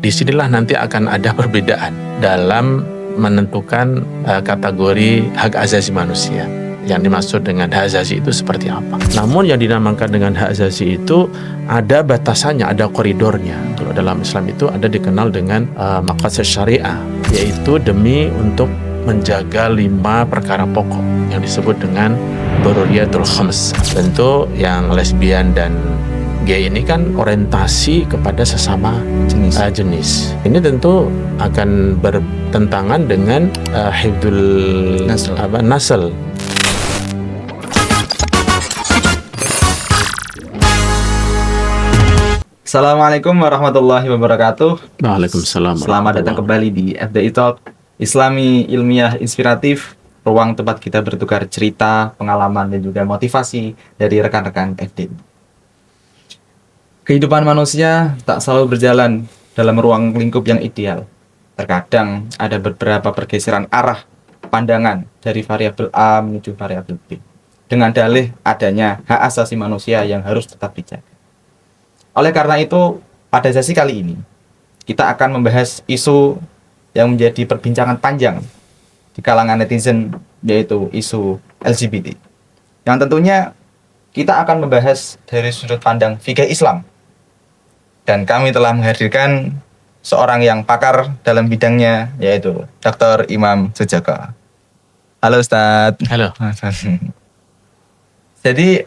disinilah nanti akan ada perbedaan dalam menentukan kategori hak asasi manusia. Yang dimaksud dengan hak asasi itu seperti apa. Namun yang dinamakan dengan hak asasi itu ada batasannya, ada koridornya. Kalau dalam Islam itu ada dikenal dengan maqasid syariah, yaitu demi untuk menjaga 5 perkara pokok yang disebut dengan daruriyatul khams. Tentu yang lesbian dan gay ini kan orientasi kepada sesama jenis. Ini tentu akan bertentangan dengan hifdzul nasl. Assalamualaikum warahmatullahi wabarakatuh. Waalaikumsalam. Selamat datang kembali di FDI Talk, Islami Ilmiah Inspiratif, ruang tempat kita bertukar cerita, pengalaman, dan juga motivasi dari rekan-rekan FDI. Kehidupan manusia tak selalu berjalan dalam ruang lingkup yang ideal. Terkadang ada beberapa pergeseran arah pandangan dari variabel A menuju variabel B, dengan dalih adanya hak asasi manusia yang harus tetap dijaga. Oleh karena itu, pada sesi kali ini, kita akan membahas isu yang menjadi perbincangan panjang di kalangan netizen, yaitu isu LGBT. Yang tentunya kita akan membahas dari sudut pandang fikih Islam. Dan kami telah menghadirkan seorang yang pakar dalam bidangnya, yaitu Dr. Imam Sujoko. Halo Ustadz. Halo. Jadi,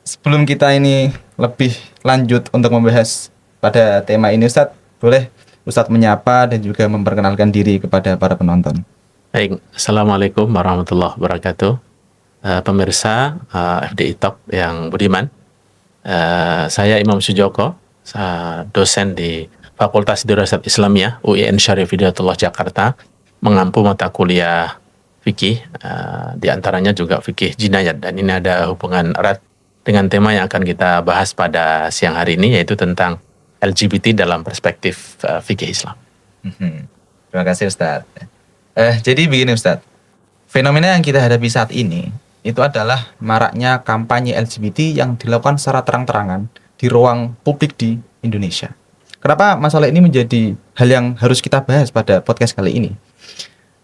sebelum kita ini lebih lanjut untuk membahas pada tema ini, Ustadz, boleh Ustadz menyapa dan juga memperkenalkan diri kepada para penonton. Baik, Assalamualaikum warahmatullahi wabarakatuh. Pemirsa FDI Talk yang budiman, saya Imam Sujoko, dosen di Fakultas Dirasat Islamiyah UIN Syarif Hidayatullah Jakarta, mengampu mata kuliah fikih, di antaranya juga fikih jinayat, dan ini ada hubungan erat dengan tema yang akan kita bahas pada siang hari ini, yaitu tentang LGBT dalam perspektif fikih Islam. Terima kasih Ustadz. Jadi begini Ustadz, fenomena yang kita hadapi saat ini itu adalah maraknya kampanye LGBT yang dilakukan secara terang-terangan di ruang publik di Indonesia. Kenapa masalah ini menjadi hal yang harus kita bahas pada podcast kali ini?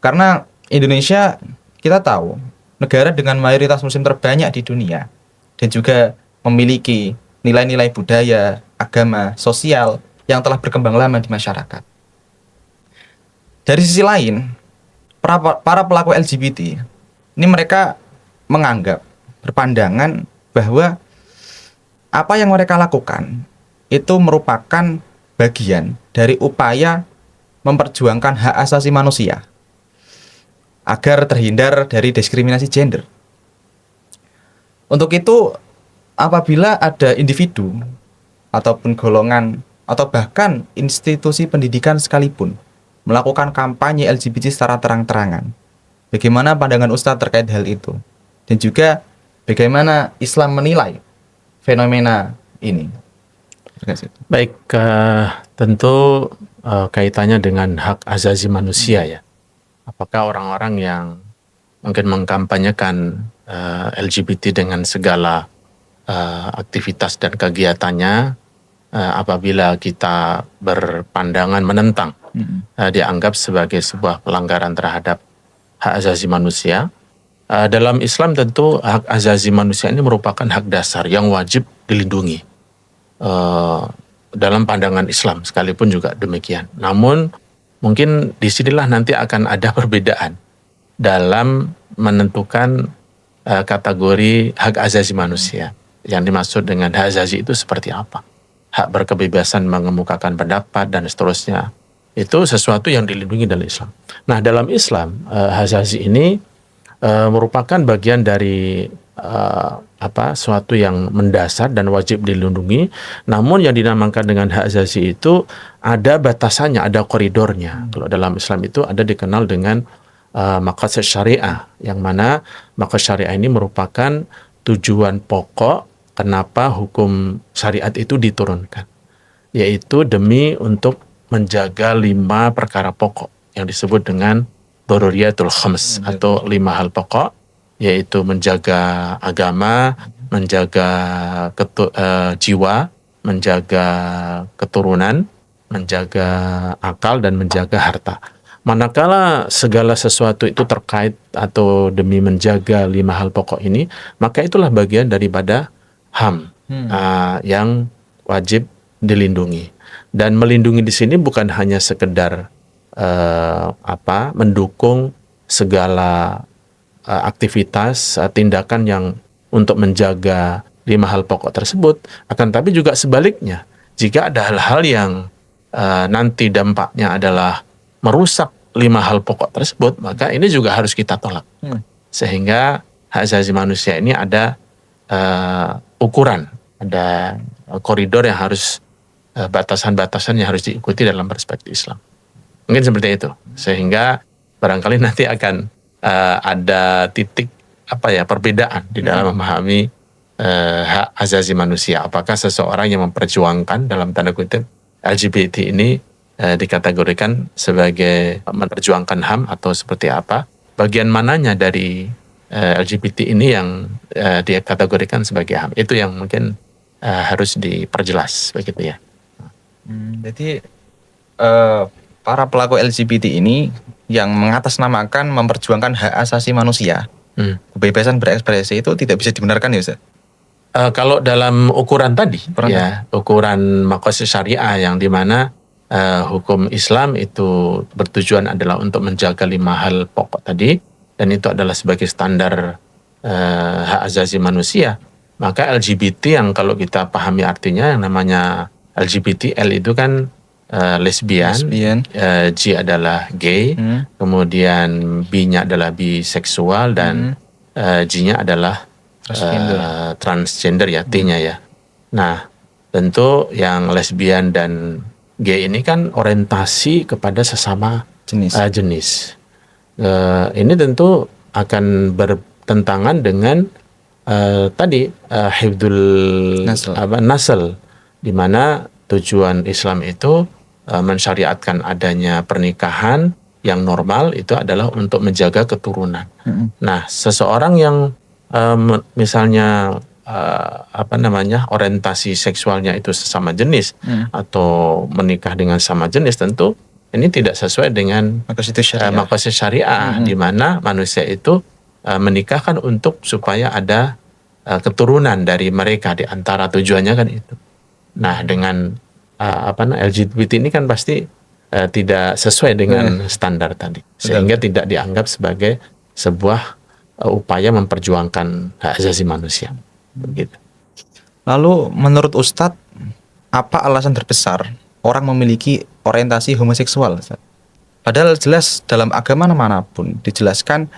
Karena Indonesia, kita tahu, negara dengan mayoritas muslim terbanyak di dunia, dan juga memiliki nilai-nilai budaya, agama, sosial yang telah berkembang lama di masyarakat. Dari sisi lain, para pelaku LGBT ini mereka menganggap, berpandangan bahwa apa yang mereka lakukan itu merupakan bagian dari upaya memperjuangkan hak asasi manusia agar terhindar dari diskriminasi gender. Untuk itu, apabila ada individu ataupun golongan atau bahkan institusi pendidikan sekalipun melakukan kampanye LGBT secara terang-terangan, bagaimana pandangan Ustadz terkait hal itu? Dan juga bagaimana Islam menilai fenomena ini? Baik, tentu kaitannya dengan hak asasi manusia ya. Apakah orang-orang yang mungkin mengkampanyekan LGBT dengan segala aktivitas dan kegiatannya, apabila kita berpandangan menentang, dianggap sebagai sebuah pelanggaran terhadap hak asasi manusia. Dalam Islam tentu hak asasi manusia ini merupakan hak dasar yang wajib dilindungi. Dalam pandangan Islam sekalipun juga demikian. Namun mungkin disinilah nanti akan ada perbedaan dalam menentukan kategori hak asasi manusia. Yang dimaksud dengan hak asasi itu seperti apa? Hak berkebebasan mengemukakan pendapat dan seterusnya. Itu sesuatu yang dilindungi dalam Islam. Nah, dalam Islam hak asasi ini merupakan bagian dari suatu yang mendasar dan wajib dilindungi. Namun yang dinamakan dengan hak asasi itu ada batasannya, ada koridornya. Kalau dalam Islam itu ada dikenal dengan maqasid syariah, yang mana maqasid syariah ini merupakan tujuan pokok kenapa hukum syariat itu diturunkan, yaitu demi untuk menjaga 5 perkara pokok yang disebut dengan daruriyatul khams, atau 5 hal pokok, yaitu menjaga agama, menjaga jiwa, menjaga keturunan, menjaga akal dan menjaga harta. Manakala segala sesuatu itu terkait atau demi menjaga 5 hal pokok ini, maka itulah bagian daripada HAM yang wajib dilindungi. Dan melindungi di sini bukan hanya sekedar mendukung segala aktivitas tindakan yang untuk menjaga 5 hal pokok tersebut, akan tapi juga sebaliknya, jika ada hal-hal yang nanti dampaknya adalah merusak 5 hal pokok tersebut, maka ini juga harus kita tolak. Sehingga hak asasi manusia ini ada ukuran, ada koridor yang harus batasan-batasan yang harus diikuti dalam perspektif Islam. Mungkin seperti itu. Sehingga barangkali nanti akan ada titik perbedaan di dalam memahami hak asasi manusia. Apakah seseorang yang memperjuangkan dalam tanda kutip LGBT ini dikategorikan sebagai memperjuangkan HAM atau seperti apa? Bagian mananya dari LGBT ini yang dikategorikan sebagai HAM? Itu yang mungkin harus diperjelas begitu ya. Jadi para pelaku LGBT ini yang mengatasnamakan memperjuangkan hak asasi manusia, kebebasan berekspresi itu tidak bisa dibenarkan ya Ustaz? Kalau dalam ukuran tadi, ukuran maqasid syariah yang dimana hukum Islam itu bertujuan adalah untuk menjaga 5 hal pokok tadi, dan itu adalah sebagai standar hak asasi manusia, maka LGBT yang kalau kita pahami artinya yang namanya LGBT, L itu kan lesbian, G adalah gay, kemudian B-nya adalah biseksual, dan G-nya adalah transgender ya, T-nya ya. Nah, tentu yang lesbian dan gay ini kan orientasi kepada sesama jenis. Ini tentu akan bertentangan dengan tadi hifdzul nasl, di mana tujuan Islam itu mensyariatkan adanya pernikahan yang normal itu adalah untuk menjaga keturunan. Nah, seseorang yang misalnya orientasi seksualnya itu sesama jenis atau menikah dengan sama jenis, tentu ini tidak sesuai dengan maqasid syariah, di mana manusia itu menikahkan untuk supaya ada keturunan dari mereka, di antara tujuannya kan itu. Nah, dengan LGBT ini kan pasti tidak sesuai dengan standar tadi, sehingga tidak dianggap sebagai sebuah upaya memperjuangkan hak asasi manusia. Begitu. Lalu menurut Ustadz, apa alasan terbesar orang memiliki orientasi homoseksual? Padahal jelas dalam agama manapun dijelaskan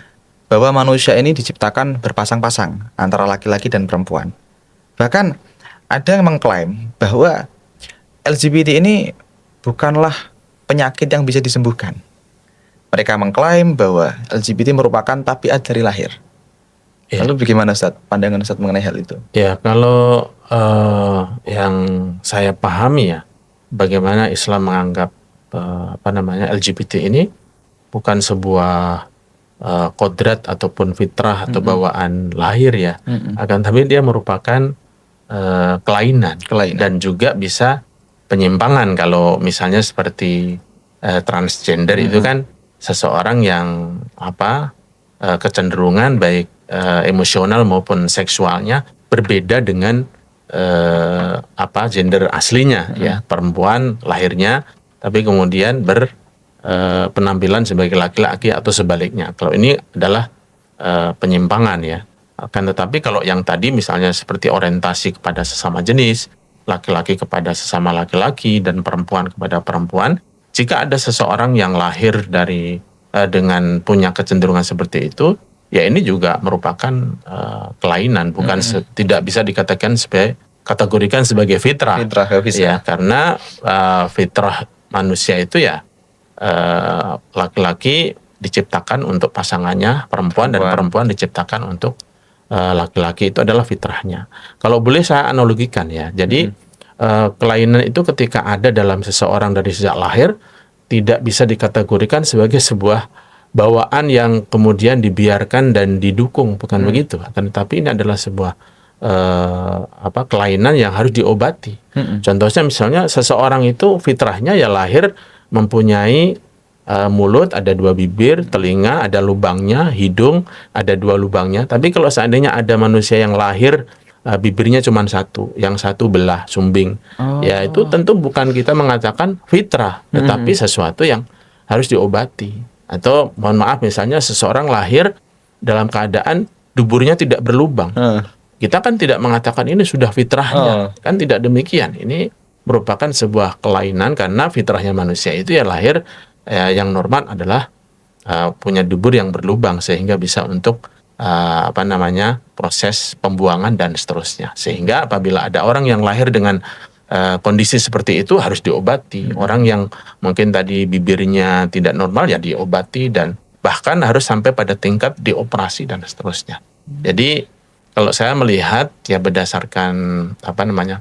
bahwa manusia ini diciptakan berpasang-pasang antara laki-laki dan perempuan. Bahkan ada yang mengklaim bahwa LGBT ini bukanlah penyakit yang bisa disembuhkan. Mereka mengklaim bahwa LGBT merupakan tabiat dari lahir. Ya. Lalu bagaimana Ustaz, pandangan Ustaz mengenai hal itu? Ya, kalau yang saya pahami ya, bagaimana Islam menganggap LGBT ini bukan sebuah kodrat ataupun fitrah atau bawaan lahir ya, akan tapi dia merupakan kelainan dan juga bisa penyimpangan. Kalau misalnya seperti transgender itu kan seseorang yang kecenderungan baik emosional maupun seksualnya berbeda dengan gender aslinya ya, perempuan lahirnya tapi kemudian penampilan sebagai laki-laki atau sebaliknya. Kalau ini adalah penyimpangan ya. Akan tetapi kalau yang tadi misalnya seperti orientasi kepada sesama jenis, laki-laki kepada sesama laki-laki dan perempuan kepada perempuan, jika ada seseorang yang lahir dari dengan punya kecenderungan seperti itu, ya ini juga merupakan kelainan, bukan tidak bisa dikatakan kategorikan sebagai fitrah. Ya, karena fitrah manusia itu ya laki-laki diciptakan untuk pasangannya perempuan dan perempuan diciptakan untuk laki-laki, itu adalah fitrahnya. Kalau boleh saya analogikan ya, jadi kelainan itu ketika ada dalam seseorang dari sejak lahir tidak bisa dikategorikan sebagai sebuah bawaan yang kemudian dibiarkan dan didukung, bukan begitu. Akan tetapi ini adalah sebuah kelainan yang harus diobati. Mm-mm. Contohnya misalnya seseorang itu fitrahnya ya lahir mempunyai mulut, ada 2 bibir, telinga, ada lubangnya, hidung, ada 2 lubangnya. Tapi kalau seandainya ada manusia yang lahir bibirnya cuma 1, yang 1 belah, sumbing. Ya itu tentu bukan kita mengatakan fitrah, tetapi sesuatu yang harus diobati. Atau mohon maaf misalnya seseorang lahir dalam keadaan duburnya tidak berlubang. Kita kan tidak mengatakan ini sudah fitrahnya. Kan tidak demikian. Ini merupakan sebuah kelainan karena fitrahnya manusia itu ya lahir yang normal adalah punya dubur yang berlubang sehingga bisa untuk proses pembuangan dan seterusnya. Sehingga apabila ada orang yang lahir dengan kondisi seperti itu harus diobati. Orang yang mungkin tadi bibirnya tidak normal ya diobati dan bahkan harus sampai pada tingkat dioperasi dan seterusnya. Jadi kalau saya melihat ya berdasarkan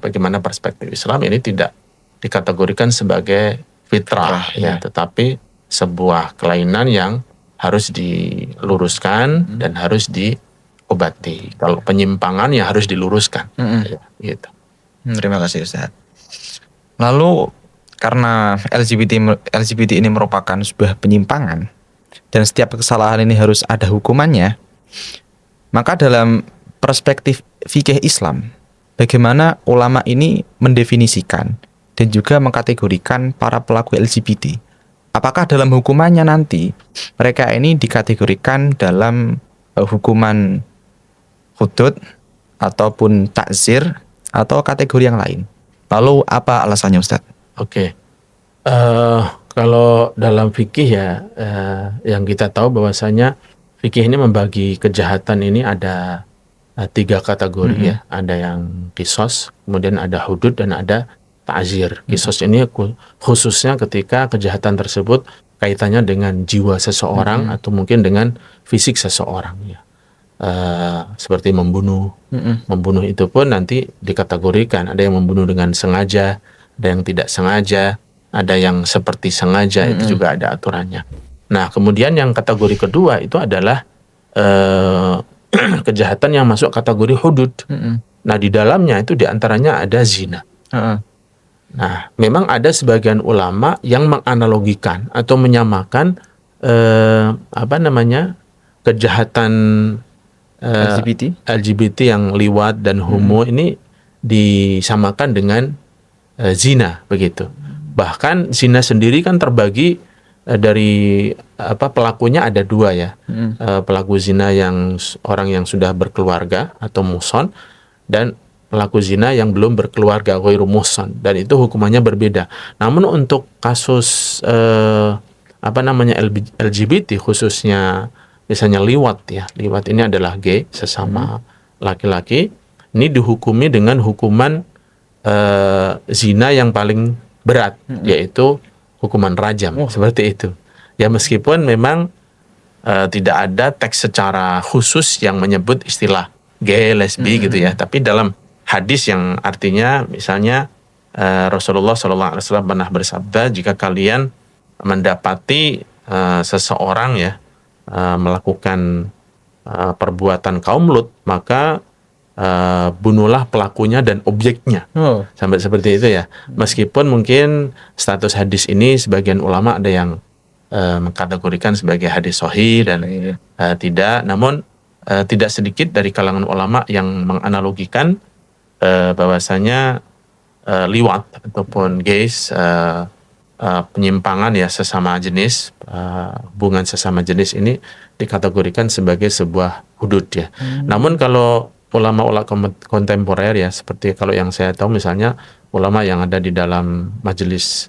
bagaimana perspektif Islam ini tidak dikategorikan sebagai fitrah ya, tetapi sebuah kelainan yang harus diluruskan dan harus diobati. Kalau penyimpangan ya harus diluruskan. Ya, gitu. Terima kasih Ustaz. Lalu karena LGBT ini merupakan sebuah penyimpangan dan setiap kesalahan ini harus ada hukumannya, maka dalam perspektif fikih Islam, bagaimana ulama ini mendefinisikan dan juga mengkategorikan para pelaku LGBT? Apakah dalam hukumannya nanti mereka ini dikategorikan dalam hukuman hudud ataupun takzir atau kategori yang lain? Lalu apa alasannya Ustaz? Oke. Kalau dalam fikih ya yang kita tahu bahwasanya fikih ini membagi kejahatan ini ada 3 kategori ya. Ada yang qisas, kemudian ada hudud dan ada ta'zir. Qisas ini khususnya ketika kejahatan tersebut kaitannya dengan jiwa seseorang atau mungkin dengan fisik seseorang ya. Seperti membunuh. Membunuh itu pun nanti dikategorikan. Ada yang membunuh dengan sengaja, ada yang tidak sengaja, ada yang seperti sengaja, itu juga ada aturannya. Nah, kemudian yang kategori kedua itu adalah kejahatan yang masuk kategori hudud. Nah, di dalamnya itu diantaranya ada zina. Nah, memang ada sebagian ulama yang menganalogikan atau menyamakan kejahatan LGBT yang liwat dan homo ini disamakan dengan zina begitu. Bahkan zina sendiri kan terbagi dari pelakunya ada 2 ya. Pelaku zina yang orang yang sudah berkeluarga atau muhsan dan pelaku zina yang belum berkeluarga ghairu muhsan, dan itu hukumannya berbeda. Namun untuk kasus LGBT khususnya misalnya liwat ya. Liwat ini adalah gay sesama laki-laki. Ini dihukumi dengan hukuman zina yang paling berat yaitu hukuman rajam seperti itu. Ya meskipun memang tidak ada teks secara khusus yang menyebut istilah gay, lesbi gitu ya. Tapi dalam hadis yang artinya misalnya Rasulullah SAW pernah bersabda, jika kalian mendapati seseorang ya melakukan perbuatan kaum Lut, maka bunuhlah pelakunya dan objeknya. Sampai seperti itu ya. Meskipun mungkin status hadis ini sebagian ulama ada yang mengkategorikan sebagai hadis sahih dan tidak, namun tidak sedikit dari kalangan ulama yang menganalogikan bahwasanya liwat ataupun gays, penyimpangan ya sesama jenis, hubungan sesama jenis ini dikategorikan sebagai sebuah hudud ya. Namun kalau ulama-ulama kontemporer ya, seperti kalau yang saya tahu misalnya ulama yang ada di dalam Majelis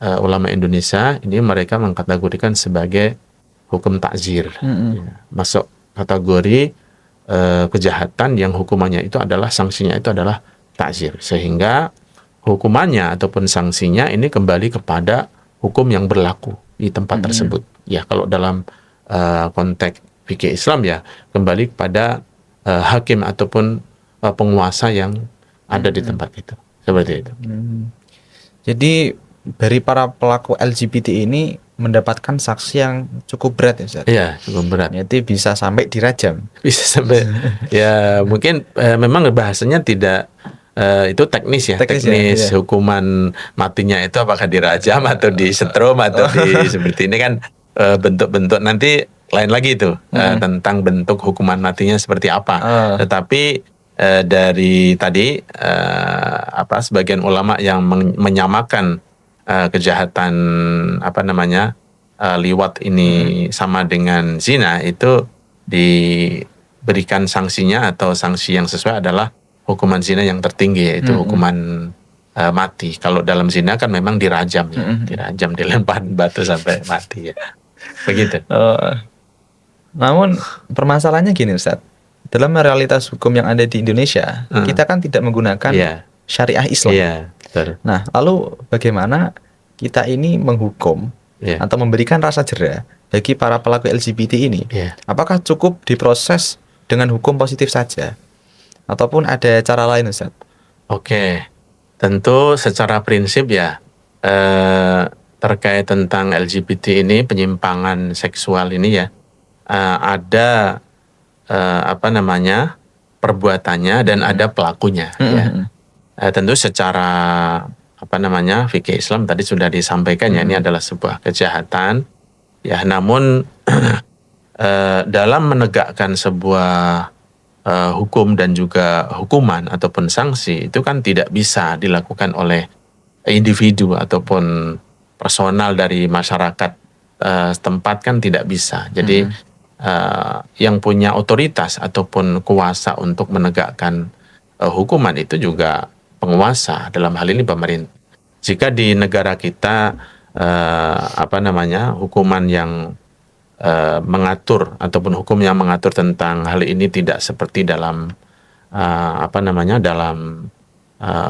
Ulama Indonesia, ini mereka mengkategorikan sebagai hukum takzir, ya, masuk kategori kejahatan yang hukumannya itu adalah, sanksinya itu adalah takzir, sehingga hukumannya ataupun sanksinya ini kembali kepada hukum yang berlaku di tempat tersebut. Ya, kalau dalam konteks fikih Islam ya kembali kepada hakim ataupun penguasa yang ada di tempat itu. Seperti itu. Jadi dari para pelaku LGBT ini mendapatkan saksi yang cukup berat ya Ustaz. Iya, cukup berat. Yaitu bisa sampai dirajam. Bisa sampai ya mungkin memang bahasanya tidak itu teknis ya, Teknis ya, teknis iya. hukuman matinya itu apakah dirajam atau disetrum atau di seperti ini kan bentuk-bentuk nanti lain lagi itu tentang bentuk hukuman matinya seperti apa. Tetapi dari tadi sebagian ulama yang menyamakan kejahatan liwat ini sama dengan zina, itu diberikan sanksinya atau sanksi yang sesuai adalah hukuman zina yang tertinggi, yaitu hukuman mati. Kalau dalam zina kan memang dirajam ya, dirajam, dilempar batu sampai mati ya. Begitu. Namun permasalahannya gini Ustaz, dalam realitas hukum yang ada di Indonesia, kita kan tidak menggunakan syariah Islam. Iya, betul. Nah, lalu bagaimana kita ini menghukum atau memberikan rasa jera bagi para pelaku LGBT ini? Apakah cukup diproses dengan hukum positif saja? Ataupun ada cara lain Ustaz? Oke, tentu secara prinsip ya terkait tentang LGBT ini, penyimpangan seksual ini ya, ada perbuatannya dan ada pelakunya ya. Tentu secara fikih Islam tadi sudah disampaikan ya, ini adalah sebuah kejahatan ya, namun dalam menegakkan sebuah hukum dan juga hukuman ataupun sanksi itu kan tidak bisa dilakukan oleh individu ataupun personal dari masyarakat setempat, kan tidak bisa. Jadi yang punya otoritas ataupun kuasa untuk menegakkan hukuman itu juga penguasa, dalam hal ini pemerintah. Jika di negara kita hukuman yang mengatur ataupun hukum yang mengatur tentang hal ini tidak seperti dalam dalam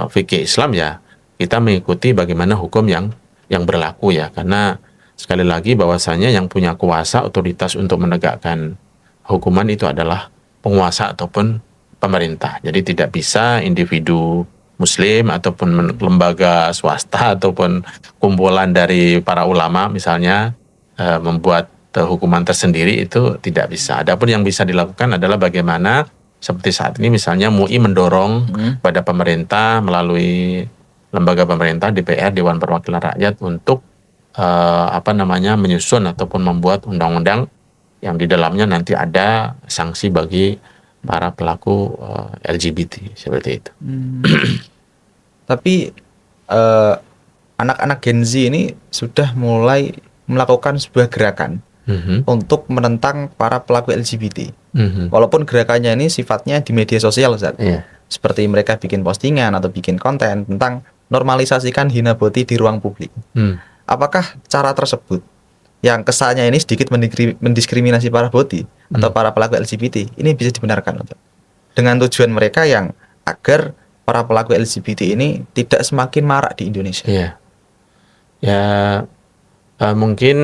fikih Islam ya, kita mengikuti bagaimana hukum yang berlaku ya, karena sekali lagi bahwasanya yang punya kuasa otoritas untuk menegakkan hukuman itu adalah penguasa ataupun pemerintah. Jadi tidak bisa individu muslim ataupun lembaga swasta ataupun kumpulan dari para ulama misalnya membuat hukuman tersendiri, itu tidak bisa. Adapun yang bisa dilakukan adalah bagaimana seperti saat ini misalnya MUI mendorong pada pemerintah melalui lembaga pemerintah, DPR, Dewan Perwakilan Rakyat, untuk menyusun ataupun membuat undang-undang yang di dalamnya nanti ada sanksi bagi para pelaku LGBT seperti itu. Tapi anak-anak Gen Z ini sudah mulai melakukan sebuah gerakan untuk menentang para pelaku LGBT. Walaupun gerakannya ini sifatnya di media sosial, Ustaz. Seperti mereka bikin postingan atau bikin konten tentang normalisasikan hina boti di ruang publik. Apakah cara tersebut yang kesannya ini sedikit mendiskriminasi para boti atau para pelaku LGBT ini bisa dibenarkan, Ustaz? Dengan tujuan mereka yang agar para pelaku LGBT ini tidak semakin marak di Indonesia. Mungkin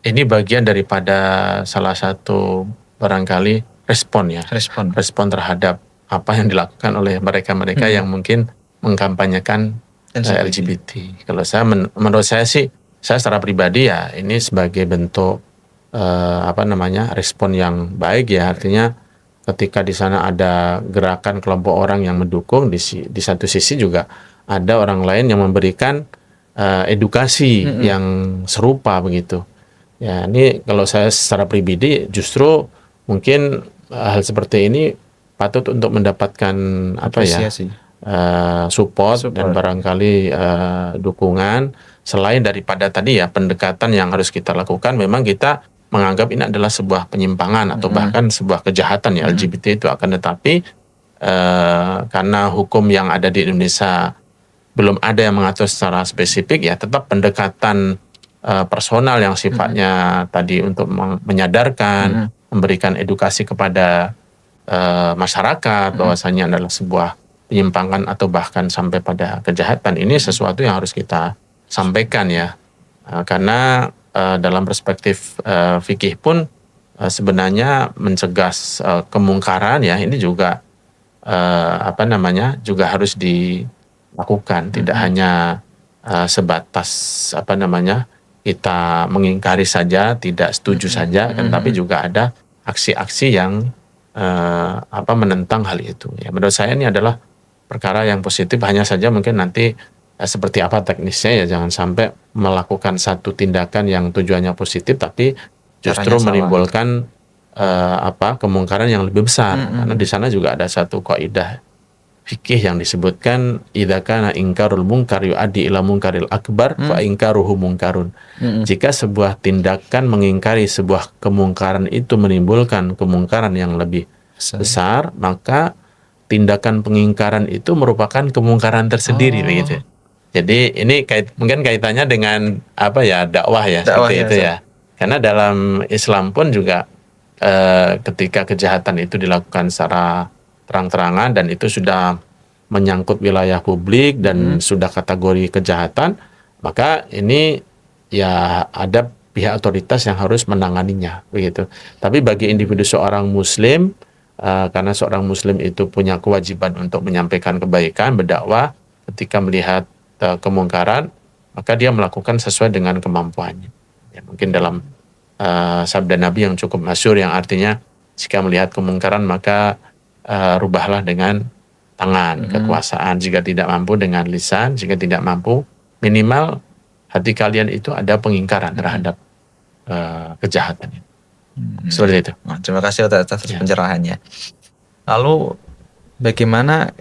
ini bagian daripada salah satu barangkali respon terhadap apa yang dilakukan oleh mereka-mereka yang mungkin mengkampanyekan LGBT. Kalau menurut saya sih, saya secara pribadi ya ini sebagai bentuk respon yang baik ya, artinya ketika di sana ada gerakan kelompok orang yang mendukung, di satu sisi juga ada orang lain yang memberikan edukasi yang serupa begitu. Ya, ini kalau saya secara pribadi justru mungkin hal seperti ini patut untuk mendapatkan support dan barangkali dukungan. Selain daripada tadi ya pendekatan yang harus kita lakukan, memang kita menganggap ini adalah sebuah penyimpangan atau bahkan sebuah kejahatan ya LGBT itu, akan tetapi karena hukum yang ada di Indonesia belum ada yang mengatur secara spesifik ya, tetap pendekatan personal yang sifatnya tadi untuk menyadarkan, memberikan edukasi kepada masyarakat bahwasanya adalah sebuah penyimpangan atau bahkan sampai pada kejahatan, ini sesuatu yang harus kita sampaikan ya, karena dalam perspektif fikih pun sebenarnya mencegah kemungkaran ya, ini juga juga harus dilakukan, tidak hanya sebatas kita mengingkari saja, tidak setuju saja, kan, tapi juga ada aksi-aksi yang menentang hal itu. Ya, menurut saya ini adalah perkara yang positif, hanya saja mungkin nanti seperti apa teknisnya ya, jangan sampai melakukan satu tindakan yang tujuannya positif tapi justru menimbulkan kemungkaran yang lebih besar. Karena di sana juga ada satu kaidah fikih yang disebutkan idza kana ingkarul munkar yuaddi ila munkaril akbar fa ingkaruhu munkarun. Jika sebuah tindakan mengingkari sebuah kemungkaran itu menimbulkan kemungkaran yang lebih besar, maka tindakan pengingkaran itu merupakan kemungkaran tersendiri begitu. Jadi ini mungkin kaitannya dengan dakwah ya, seperti itu ya. Karena dalam Islam pun juga ketika kejahatan itu dilakukan secara terang-terangan dan itu sudah menyangkut wilayah publik dan sudah kategori kejahatan, maka ini ya ada pihak otoritas yang harus menanganinya begitu. Tapi bagi individu seorang muslim, karena seorang muslim itu punya kewajiban untuk menyampaikan kebaikan, berdakwah, ketika melihat kemungkaran, maka dia melakukan sesuai dengan kemampuannya. Ya, mungkin dalam sabda Nabi yang cukup masyhur yang artinya jika melihat kemungkaran maka rubahlah dengan tangan, kekuasaan. Jika tidak mampu dengan lisan, jika tidak mampu minimal hati kalian itu ada pengingkaran terhadap kejahatan. Seperti itu. Terima kasih atas pencerahannya. Lalu bagaimana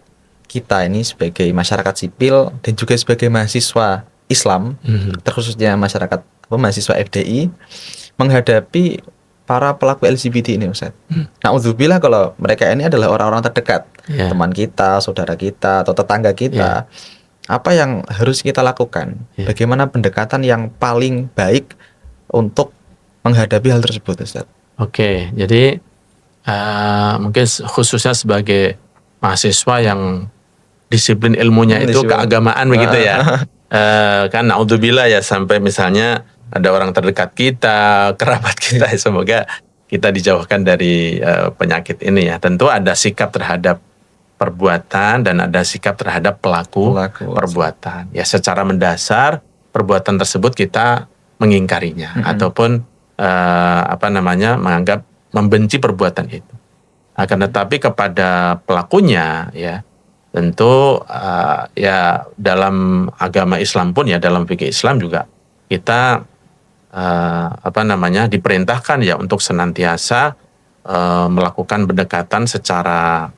kita ini sebagai masyarakat sipil dan juga sebagai mahasiswa Islam, terkhususnya masyarakat mahasiswa FDI, menghadapi para pelaku LGBT ini, Ustaz? Na'udzubillah kalau mereka ini adalah orang-orang terdekat, teman kita, saudara kita, atau tetangga kita. Apa yang harus kita lakukan? Bagaimana pendekatan yang paling baik untuk menghadapi hal tersebut, Ustaz? Oke, jadi mungkin khususnya sebagai mahasiswa yang disiplin ilmunya itu keagamaan begitu ya. Kan na'udzubillah ya, sampai misalnya ada orang terdekat kita, kerabat kita, semoga kita dijauhkan dari penyakit ini ya. Tentu ada sikap terhadap perbuatan dan ada sikap terhadap pelaku perbuatan. Ya, secara mendasar perbuatan tersebut kita mengingkarinya ataupun menganggap membenci perbuatan itu. Akan tetapi kepada pelakunya ya, tentu ya dalam agama Islam pun ya, dalam fikih Islam juga kita diperintahkan ya untuk senantiasa melakukan pendekatan secara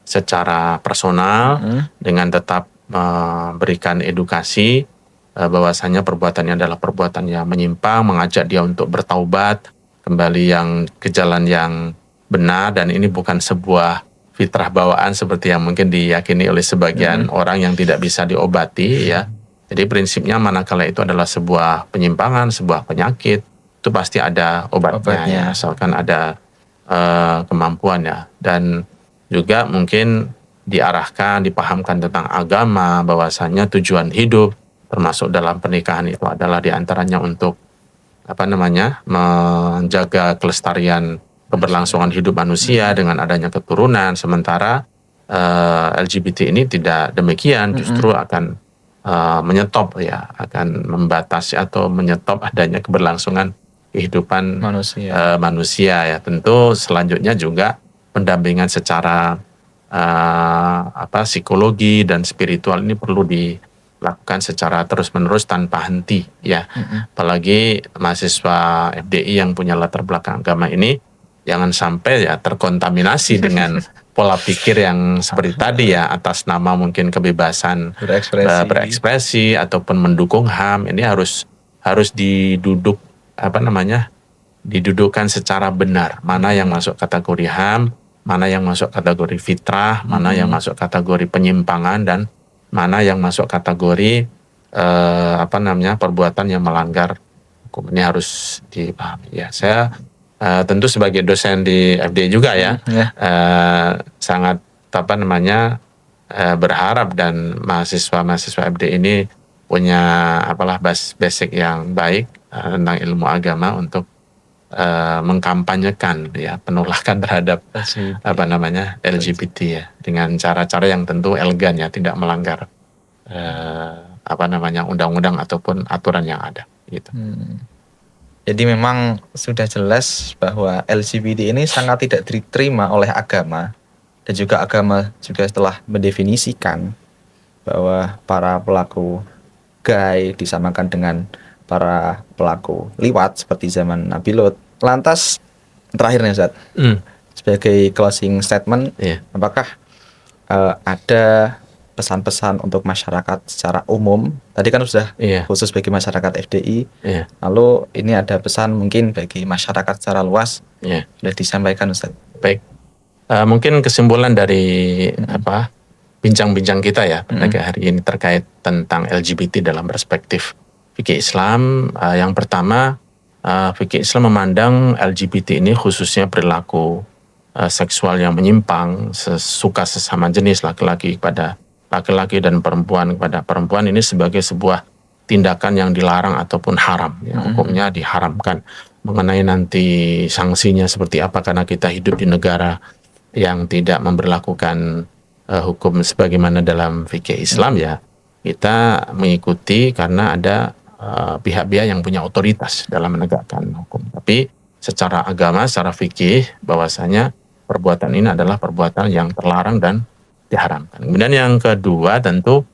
secara personal dengan tetap memberikan edukasi bahwasanya perbuatannya adalah perbuatan yang menyimpang, mengajak dia untuk bertaubat kembali ke jalan yang benar, dan ini bukan sebuah fitrah bawaan seperti yang mungkin diyakini oleh sebagian orang yang tidak bisa diobati ya. Jadi prinsipnya manakala itu adalah sebuah penyimpangan, sebuah penyakit, itu pasti ada obatnya. Ya, asalkan ada kemampuan ya. Dan juga mungkin diarahkan, dipahamkan tentang agama, bahwasanya tujuan hidup termasuk dalam pernikahan itu adalah diantaranya untuk menjaga kelestarian keberlangsungan hidup manusia dengan adanya keturunan. Sementara LGBT ini tidak demikian, justru akan menyetop ya, akan membatasi atau menyetop adanya keberlangsungan kehidupan manusia ya. Tentu selanjutnya juga pendampingan secara psikologi dan spiritual ini perlu dilakukan secara terus-menerus tanpa henti ya. Apalagi mahasiswa FDI yang punya latar belakang agama ini jangan sampai ya terkontaminasi dengan pola pikir yang seperti tadi ya, atas nama mungkin kebebasan berekspresi ataupun mendukung HAM. Ini harus didudukkan secara benar, mana yang masuk kategori HAM, mana yang masuk kategori fitrah, mana yang masuk kategori penyimpangan, dan mana yang masuk kategori perbuatan yang melanggar hukum. Ini harus dipahami ya. Saya tentu sebagai dosen di FD juga ya, sangat berharap dan mahasiswa FD ini punya basic yang baik tentang ilmu agama untuk mengkampanyekan ya penolakan terhadap LGBT ya, dengan cara-cara yang tentu elegan ya, tidak melanggar undang-undang ataupun aturan yang ada gitu. Jadi memang sudah jelas bahwa LGBT ini sangat tidak diterima oleh agama, dan juga agama juga telah mendefinisikan bahwa para pelaku gay disamakan dengan para pelaku liwat seperti zaman Nabi Lot. Lantas terakhir nih Ustaz, sebagai closing statement, apakah ada pesan-pesan untuk masyarakat secara umum? Tadi kan sudah khusus bagi masyarakat FDI. Lalu ini ada pesan mungkin bagi masyarakat secara luas, sudah disampaikan Ustaz. Baik, mungkin kesimpulan dari bincang-bincang kita ya pada hari ini terkait tentang LGBT dalam perspektif fikih Islam. Yang pertama, fikih Islam memandang LGBT ini khususnya perilaku seksual yang menyimpang, suka sesama jenis laki-laki kepada laki-laki dan perempuan kepada perempuan ini sebagai sebuah tindakan yang dilarang ataupun haram, hukumnya diharamkan. Mengenai nanti sanksinya seperti apa karena kita hidup di negara yang tidak memberlakukan hukum sebagaimana dalam fikih Islam, ya kita mengikuti karena ada pihak-pihak yang punya otoritas dalam menegakkan hukum. Tapi secara agama, secara fikih bahwasanya perbuatan ini adalah perbuatan yang terlarang dan diharamkan. Kemudian yang kedua tentu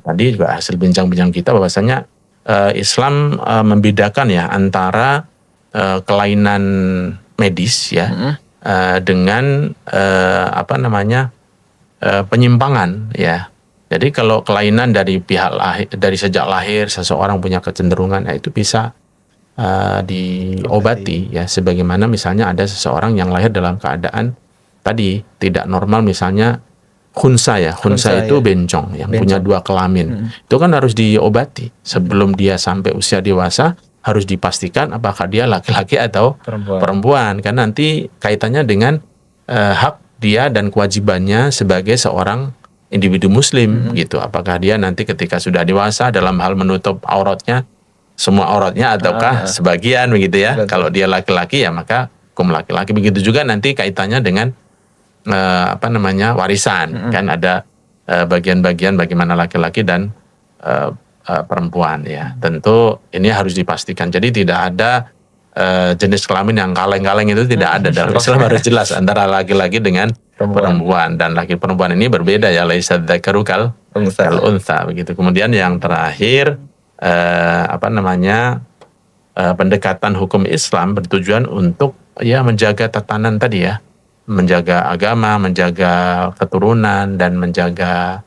tadi juga hasil bincang-bincang kita bahwasanya Islam membedakan ya antara kelainan medis ya dengan penyimpangan ya. Jadi kalau kelainan dari dari sejak lahir seseorang punya kecenderungan, itu bisa diobati ya, sebagaimana misalnya ada seseorang yang lahir dalam keadaan tadi tidak normal, misalnya khunsa itu bencong yang punya dua kelamin. Itu kan harus diobati sebelum dia sampai usia dewasa, harus dipastikan apakah dia laki-laki atau perempuan. Kan nanti kaitannya dengan hak dia dan kewajibannya sebagai seorang individu muslim gitu. Apakah dia nanti ketika sudah dewasa dalam hal menutup auratnya, semua auratnya ataukah sebagian begitu ya. Betul. Kalau dia laki-laki ya maka hukum laki-laki. Begitu juga nanti kaitannya dengan warisan. Kan ada bagian-bagian bagaimana laki-laki dan perempuan ya. Tentu ini harus dipastikan. Jadi tidak ada jenis kelamin yang kaleng-kaleng, itu tidak ada dalam Islam. Harus jelas antara laki-laki dengan perempuan, dan laki perempuan ini berbeda ya, laisa dzakaru kal untha begitu. Kemudian yang terakhir pendekatan hukum Islam bertujuan untuk ya menjaga tatanan tadi ya, menjaga agama, menjaga keturunan, dan menjaga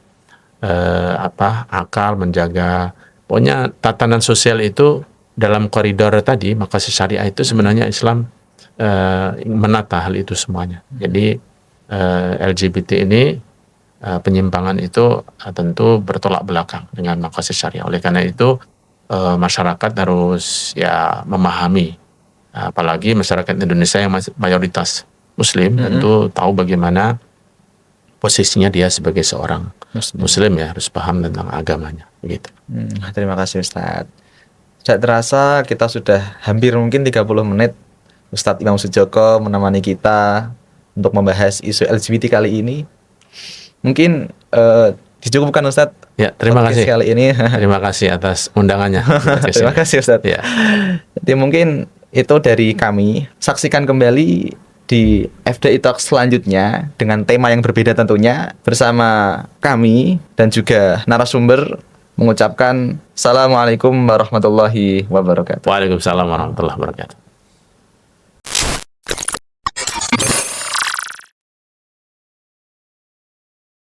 akal, menjaga pokoknya tatanan sosial itu dalam koridor tadi. Maka syariah itu sebenarnya Islam menata hal itu semuanya. Jadi LGBT ini penyimpangan itu tentu bertolak belakang dengan maqasid syariah. Oleh karena itu masyarakat harus ya memahami, apalagi masyarakat Indonesia yang mayoritas Muslim, tentu tahu bagaimana posisinya dia sebagai seorang Muslim ya, harus paham tentang agamanya begitu. Terima kasih Ustadz. Tidak terasa kita sudah hampir mungkin 30 menit Ustadz Imam Sujoko menemani kita untuk membahas isu LGBT kali ini. Mungkin dicukupkan Ustadz. Ya, terima kasih kali ini. Terima kasih atas undangannya. Terima kasih Ustadz. Ya. Jadi mungkin itu dari kami. Saksikan kembali di FDI Talk selanjutnya dengan tema yang berbeda tentunya, bersama kami dan juga narasumber mengucapkan Assalamualaikum warahmatullahi wabarakatuh. Waalaikumsalam warahmatullahi wabarakatuh.